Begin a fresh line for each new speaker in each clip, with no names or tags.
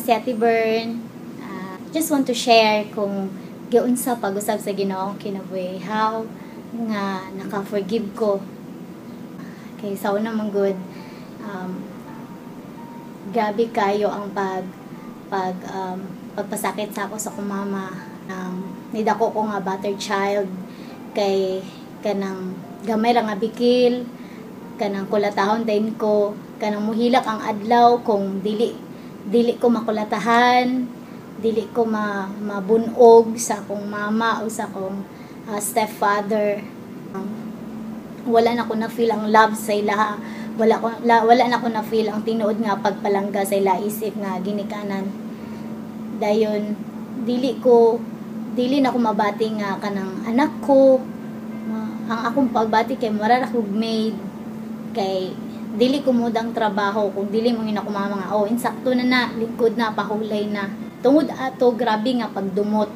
si Ate Bern. Just want to share kung giunsa pag-usab sa Ginoo kinabuhi. How nga naka-forgive ko. Okay, sa una mong good. Grabe kayo ang pagpasakit sa ako sa akong mama. Nidako ko nga battered child kay kanang gamay ra nga bikil, kanang kulatahon din ko, kanang muhilak ang adlaw kung dili ko makulatahan, dili ko mabunog sa akong mama o sa akong stepfather. Wala na ko na feel ang love sa ila. Wala na ko na feel ang tinuod nga pagpalangga sa ila isip nga ginikanan. Dayon dili na ko mabati nga kanang anak ko. Ang akong pagbati kay mara kog maid kay dili ko mudang trabaho kung dili mo ako mga insakto na lingkod na pahulay na tungod ato grabe nga pagdumot,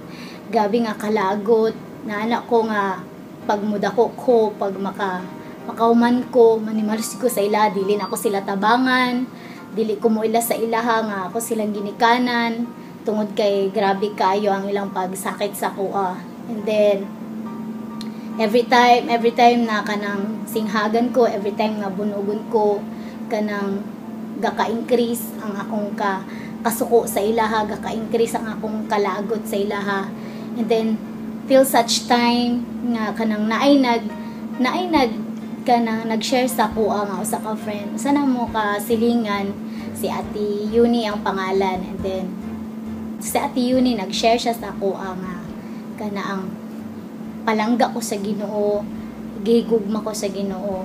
grabe nga kalagot na anak ko nga pagmudako ko pag makahuman ko manimalis ko sa ila, dili na ako sila tabangan, dili ko mo ila sa ilaha nga ako silang ginikanan tungod kay grabe kayo ang ilang pagsakit sa kuha. And then every time na kanang singhagan ko, every time nga bunugon ko, kanang gaka-increase ang akong kasuko sa ilaha, gaka-increase ang akong kalagot sa ilaha. And then, till such time nga kanang naay kanang nag-share sa kuha nga usa ka friend. Sana mo ka silingan si Ate Yuni ang pangalan. And then, si Ate Yuni nag-share siya sa kuha nga kana ang palangga ko sa Ginoo, gigugma ko sa Ginoo,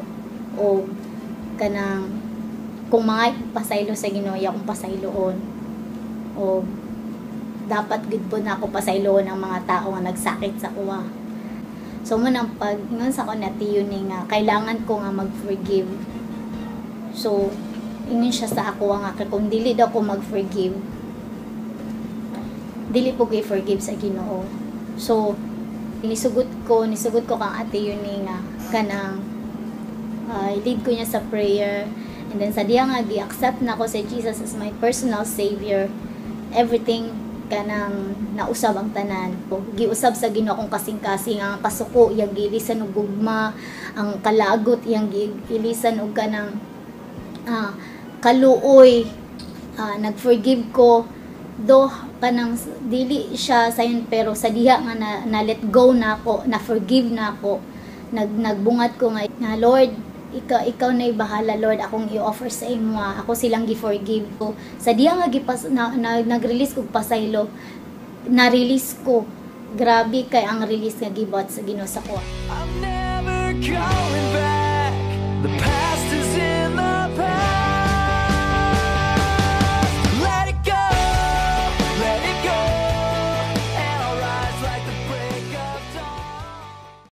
o kanang kung mga pasaylo sa Ginoo, akong pasayloon, o dapat gid po na ako pasayloon ang mga tao nga nagsakit sa kuha. So munang pag-ingon sa ko na tiyo ni nga kailangan ko nga mag-forgive. So ingin siya sa ako nga kung dili daw ko mag-forgive, dili po gi-forgive sa Ginoo. So nisugod ko kang Ate Yuni nga kanang lead ko niya sa prayer, and then sa diya nga gi-accept na ko si Jesus as my personal savior. Everything kanang nausab ang tanan, giusab sa Ginoo kung kasing-kasing ang pasuko yang gilisan og gugma, ang kalagot yang gilisan og kanang kaluoy. Nag-forgive ko do kanang dili siya sayon, pero sa diha nga na let go na ako, na forgive na ako, nagbungat ko nga Lord, ikaw na bahala Lord, akong i-offer sa imo, ako silang gi-forgive ko. Sa diha nga nag-release ko pasaylo, na-release ko, grabe kay ang release nga gibot sa Ginoo sa ko. I'm never going back.